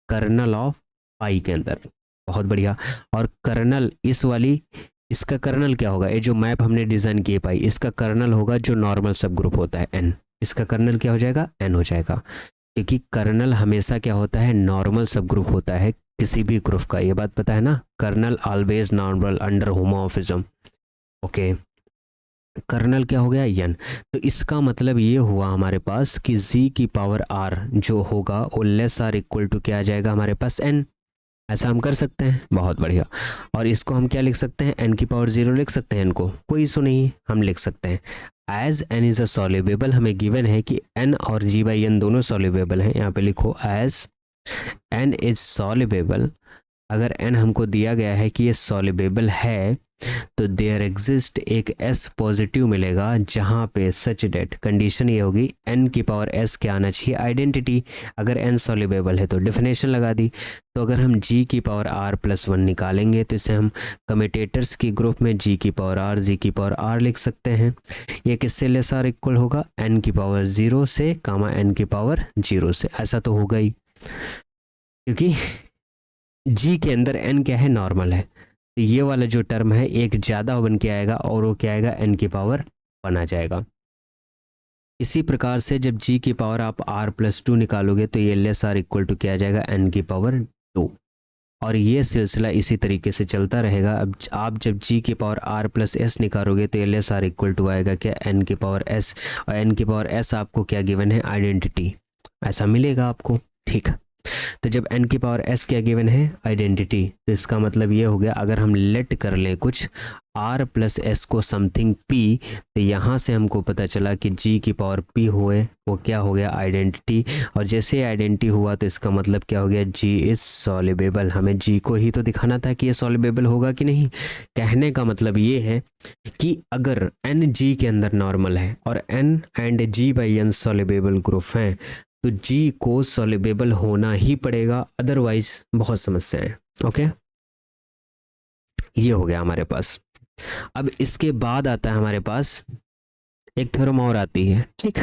कर्नल ऑफ पाई के अंदर। बहुत बढ़िया। और कर्नल इस वाली, इसका कर्नल क्या होगा, ये जो मैप हमने डिजाइन किए पाई, इसका कर्नल होगा जो नॉर्मल सब ग्रुप होता है एन, इसका कर्नल क्या हो जाएगा, एन हो जाएगा, क्योंकि कर्नल हमेशा क्या होता है, नॉर्मल सब ग्रुप होता है किसी भी ग्रुप का, ये बात पता है ना, kernel always normal under homomorphism. Okay, kernel क्या हो गया, एन। तो इसका मतलब ये हुआ हमारे पास कि जी की पावर आर जो होगा वो लेस आर इक्वल टू क्या आ जाएगा हमारे पास, एन। ऐसा हम कर सकते हैं, बहुत बढ़िया। और इसको हम क्या लिख सकते हैं, एन की पावर जीरो लिख सकते हैं, इनको कोई इशू नहीं है, हम लिख सकते हैं as n is a soluble. हमें गिवन है कि एन और जी बाई एन दोनों सॉल्युबल हैं, यहाँ पे लिखो एज एन इज सॉल्युबल। अगर एन हमको दिया गया है कि ये सॉल्युबल है तो देयर एग्जिस्ट एक एस पॉजिटिव मिलेगा, जहाँ पे सच डेट कंडीशन ये होगी एन की पावर एस क्या आना चाहिए, आइडेंटिटी। अगर एन सॉल्युबल है तो डेफिनेशन लगा दी। तो अगर हम जी की पावर आर प्लस वन निकालेंगे तो इसे हम कम्यूटेटर्स की ग्रुप में जी की पावर आर, जी की पावर आर लिख सकते हैं। ये किससे लेस आर इक्वल होगा, एन की पावर जीरो से, कामा एन की पावर जीरो से। ऐसा तो होगा ही, क्योंकि जी के अंदर एन क्या है, नॉर्मल है। तो ये वाला जो टर्म है एक ज़्यादा बन के आएगा और वो क्या आएगा, एन की पावर वन आ जाएगा। इसी प्रकार से जब जी की पावर आप आर प्लस टू निकालोगे तो ये लेस आर इक्वल टू क्या आ जाएगा, एन की पावर टू। और ये सिलसिला इसी तरीके से चलता रहेगा। अब आप जब जी की पावर आर प्लस एस निकालोगे तो ये लेस आर इक्वल टू आएगा क्या, एन की पावर एस। और एन की पावर एस आपको क्या गिवन है, आइडेंटिटी, ऐसा मिलेगा आपको। ठीक, तो जब n की पावर s क्या गिवन है, आइडेंटिटी, तो इसका मतलब ये हो गया अगर हम लेट कर लें कुछ r प्लस एस को समथिंग p, तो यहाँ से हमको पता चला कि g की पावर p हुए वो क्या हो गया, आइडेंटिटी। और जैसे आइडेंटिटी हुआ तो इसका मतलब क्या हो गया, g इज सॉल्युबल। हमें g को ही तो दिखाना था कि ये सॉल्युबल होगा कि नहीं। कहने का मतलब ये है कि अगर n g के अंदर नॉर्मल है और n and g by n soluble group हैं तो जी को सॉल्युबल होना ही पड़ेगा, अदरवाइज बहुत समस्या है। ओके, ये हो गया हमारे पास। अब इसके बाद आता है हमारे पास एक थ्योरम और आती है, ठीक।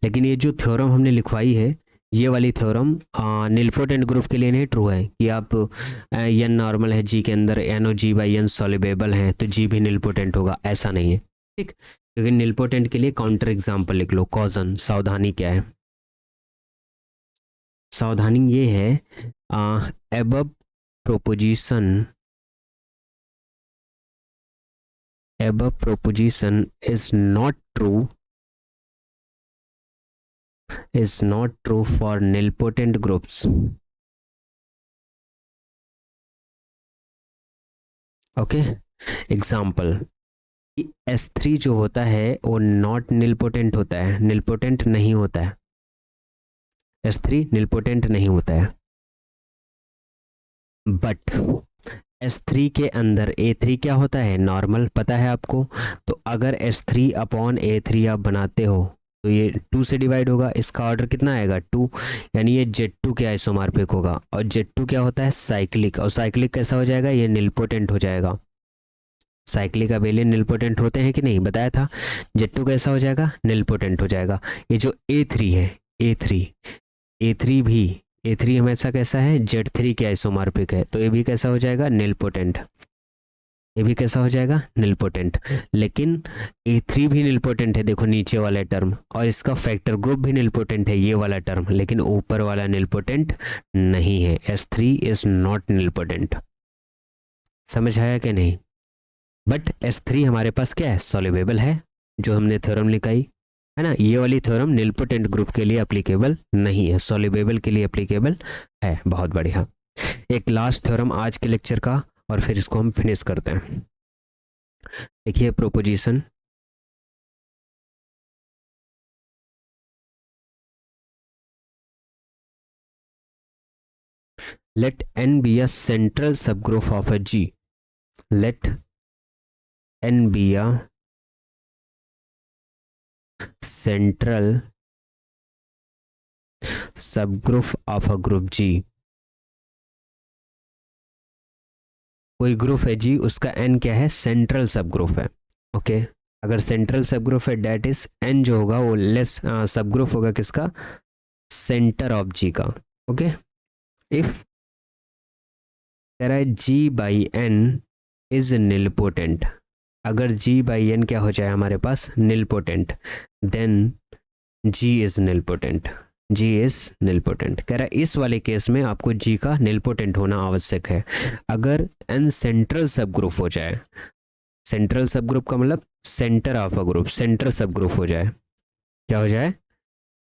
लेकिन ये जो थ्योरम हमने लिखवाई है, ये वाली थ्योरम नीलपोटेंट ग्रुप के लिए नहीं ट्रू है कि आप एन नॉर्मल है जी के अंदर, एन ओ जी बाई एन सॉल्युबल है तो जी भी नीलपोटेंट होगा, ऐसा नहीं है, ठीक। क्योंकि नीलपोटेंट के लिए काउंटर एग्जाम्पल लिख लो, कॉजन। सावधानी क्या है, सावधानी ये है, above proposition is not true for nilpotent groups. Okay, example, S3 जो होता है वो नॉट नीलपोटेंट होता है, नीलपोटेंट नहीं होता है, S3 नीलपोटेंट नहीं होता है। बट S3 के अंदर A3 क्या होता है, नॉर्मल, पता है आपको। तो अगर S3 अपॉन A3 आप बनाते हो तो ये 2 से डिवाइड होगा, इसका ऑर्डर कितना आएगा, 2, यानी ये Z2 के आइसोमॉर्फिक होगा। और Z2 क्या होता है, साइक्लिक, और साइक्लिक कैसा हो जाएगा, ये नीलपोटेंट हो जाएगा। साइक्लिक अबेलियन नीलपोटेंट होते हैं कि नहीं, बताया था। Z2 कैसा हो जाएगा, नीलपोटेंट हो जाएगा। ये जो A3 है, A3 भी, A3 हमेशा कैसा है, Z3 के आइसोमॉर्फिक है, तो ये भी कैसा हो जाएगा, नीलपोटेंट। ये भी कैसा हो जाएगा, नीलपोटेंट। लेकिन A3 भी नीलपोटेंट है, देखो नीचे वाला टर्म, और इसका फैक्टर ग्रुप भी नीलपोटेंट है, ये वाला टर्म, लेकिन ऊपर वाला नीलपोटेंट नहीं है। S3 is not nilpotent. समझ आया कि नहीं। बट S3 हमारे पास क्या है, सॉल्युबल है, जो हमने थ्योरम लिखाई है ना। ये वाली थ्योरम निलपोटेंट ग्रुप के लिए एप्लीकेबल नहीं है, सॉल्युबल के लिए एप्लीकेबल है। बहुत बढ़िया। एक लास्ट थ्योरम आज के लेक्चर का, और फिर इसको हम फिनिश करते हैं। देखिए proposition, let n be a central subgroup of a G. Let n be a central subgroup of a group G. कोई ग्रुप है जी, उसका n क्या है, सेंट्रल सब ग्रुप है। ओके, अगर सेंट्रल सब ग्रुप है डेट इज n जो होगा वो लेस सब ग्रुप होगा किसका, सेंटर ऑफ जी का। ओके, इफ कह रहा है g by n is nilpotent, अगर g बाई n क्या हो जाए हमारे पास, nilpotent, then g is nilpotent, g is nilpotent. कह रहा है इस वाले केस में आपको g का निलपोटेंट होना आवश्यक है। अगर n सेंट्रल सब ग्रुप हो जाए, सेंट्रल सब ग्रुप का मतलब centre of a group, centre सब ग्रुप हो जाए, क्या हो जाए,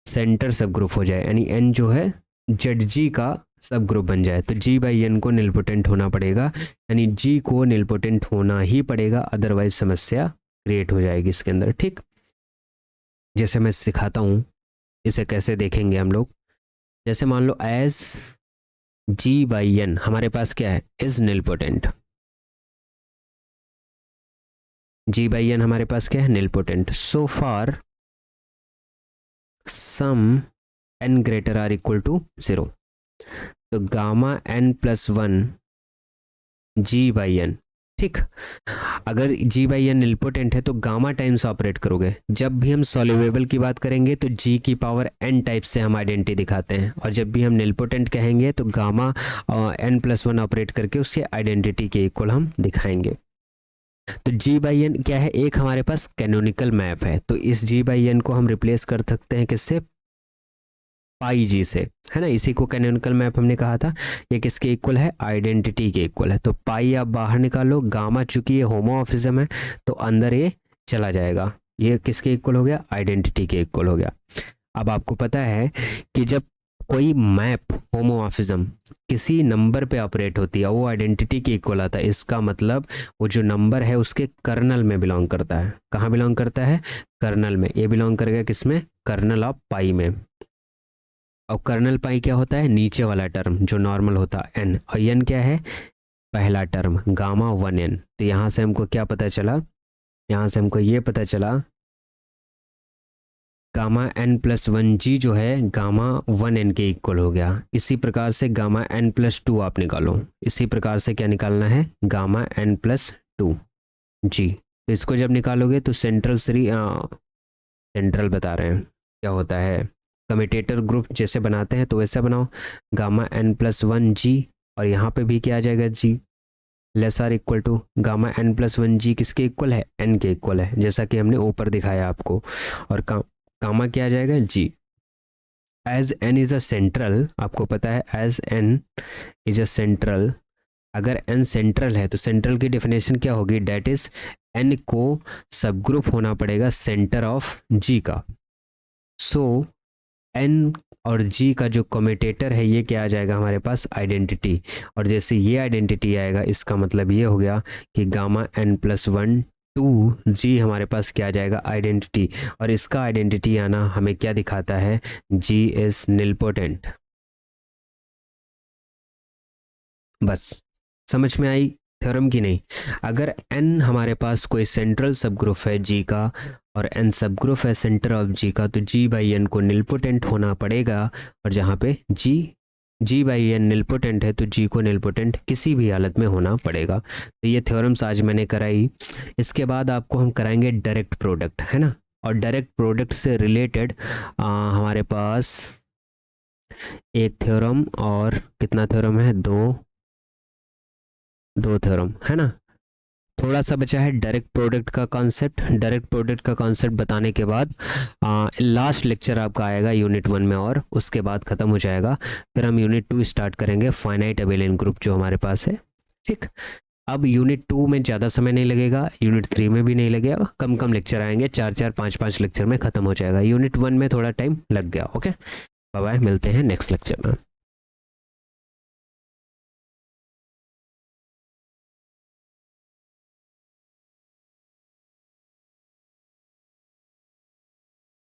सेंटर सब ग्रुप हो जाए, यानी n जो है ZG का सब ग्रुप बन जाए, तो g बाई n को निलपोटेंट होना पड़ेगा, यानी g को निलपोटेंट होना ही पड़ेगा, अदरवाइज समस्या क्रिएट हो जाएगी इसके अंदर। ठीक, जैसे मैं सिखाता हूँ इसे कैसे देखेंगे हम लोग। जैसे मान लो एज g बाई n हमारे पास क्या है, is nilpotent, g by n हमारे पास क्या है, nilpotent. So for some n greater or equal to 0, तो gamma n plus 1 g by n। ठीक, अगर g बाई n निलपोटेंट है तो गामा टाइम्स ऑपरेट करोगे। जब भी हम सॉल्युबल की बात करेंगे तो g की पावर n टाइप से हम आइडेंटिटी दिखाते हैं, और जब भी हम निलपोटेंट कहेंगे तो गामा n प्लस 1 ऑपरेट करके उससे आइडेंटिटी के इक्वल हम दिखाएंगे। तो g बाई n क्या है, एक हमारे पास कैनोनिकल मैप है, तो इस g बाई n को हम रिप्लेस कर सकते हैं किससे, पाई जी से, है ना। इसी को कैनोनिकल मैप हमने कहा था। ये किसके इक्वल है, आइडेंटिटी के इक्वल है। तो पाई आप बाहर निकालो, गामा चूंकि ये होमोमॉर्फिज्म है तो अंदर ये चला जाएगा, ये किसके इक्वल हो गया, आइडेंटिटी के इक्वल हो गया। अब आपको पता है कि जब कोई मैप होमोमॉर्फिज्म किसी नंबर पे ऑपरेट होती है वो आइडेंटिटी के इक्वल आता है, इसका मतलब वो जो नंबर है उसके कर्नल में बिलोंग करता है। कहाँ बिलोंग करता है, कर्नल में। ये बिलोंग करेगा किसमें, कर्नल ऑफ पाई में। और कर्नल पाई क्या होता है, नीचे वाला टर्म जो नॉर्मल होता है n, और n क्या है, पहला टर्म गामा 1n। तो यहाँ से हमको क्या पता चला, यहाँ से हमको ये पता चला गामा n प्लस 1g जो है गामा 1n के इक्वल हो गया। इसी प्रकार से गामा n प्लस 2 आप निकालो, इसी प्रकार से क्या निकालना है, गामा n प्लस 2g। तो इसको जब निकालोगे तो सेंट्रल बता रहे हैं क्या होता है, कम्यूटेटर ग्रुप जैसे बनाते हैं तो वैसा बनाओ, गामा n प्लस 1g, और यहाँ पे भी क्या आ जाएगा, g less or equal to gamma n plus 1g किसके इक्वल है, n के इक्वल है, जैसा कि हमने ऊपर दिखाया आपको। और गामा क्या आ जाएगा, g। As n is a central, आपको पता है as n is a central, अगर n सेंट्रल है तो सेंट्रल की डेफिनेशन क्या होगी, डेट इज n को सब ग्रुप होना पड़ेगा सेंटर ऑफ g का। सो n और g का जो कम्यूटेटर है ये क्या आ जाएगा हमारे पास, आइडेंटिटी। और जैसे ये आइडेंटिटी आएगा इसका मतलब ये हो गया कि गामा n प्लस 1 2g हमारे पास क्या आ जाएगा, आइडेंटिटी। और इसका आइडेंटिटी आना हमें क्या दिखाता है, g इज निलपोटेंट। बस समझ में आई थ्योरम की नहीं। अगर n हमारे पास कोई सेंट्रल सब ग्रुप है g का और n सब ग्रुप है सेंटर ऑफ g का, तो g बाई n को निलपोटेंट होना पड़ेगा। और जहाँ पे g बाई n निलपोटेंट है तो g को निलपोटेंट किसी भी हालत में होना पड़ेगा। तो ये थ्योरम्स आज मैंने कराई। इसके बाद आपको हम कराएंगे डायरेक्ट प्रोडक्ट, है ना। और डायरेक्ट प्रोडक्ट से रिलेटेड हमारे पास एक थ्योरम और कितना थ्योरम है, दो थ्योरम है ना। थोड़ा सा बचा है डायरेक्ट प्रोडक्ट का कॉन्सेप्ट। डायरेक्ट प्रोडक्ट का कॉन्सेप्ट बताने के बाद लास्ट लेक्चर आपका आएगा यूनिट 1 में, और उसके बाद ख़त्म हो जाएगा। फिर हम यूनिट 2 स्टार्ट करेंगे, फाइनाइट अबेलियन ग्रुप जो हमारे पास है। ठीक, अब यूनिट 2 में ज़्यादा समय नहीं लगेगा, यूनिट 3 में भी नहीं लगेगा, कम कम लेक्चर आएंगे, 4 5 लेक्चर में ख़त्म हो जाएगा। यूनिट 1 में थोड़ा टाइम लग गया। ओके, बाय बाय, मिलते हैं नेक्स्ट लेक्चर में।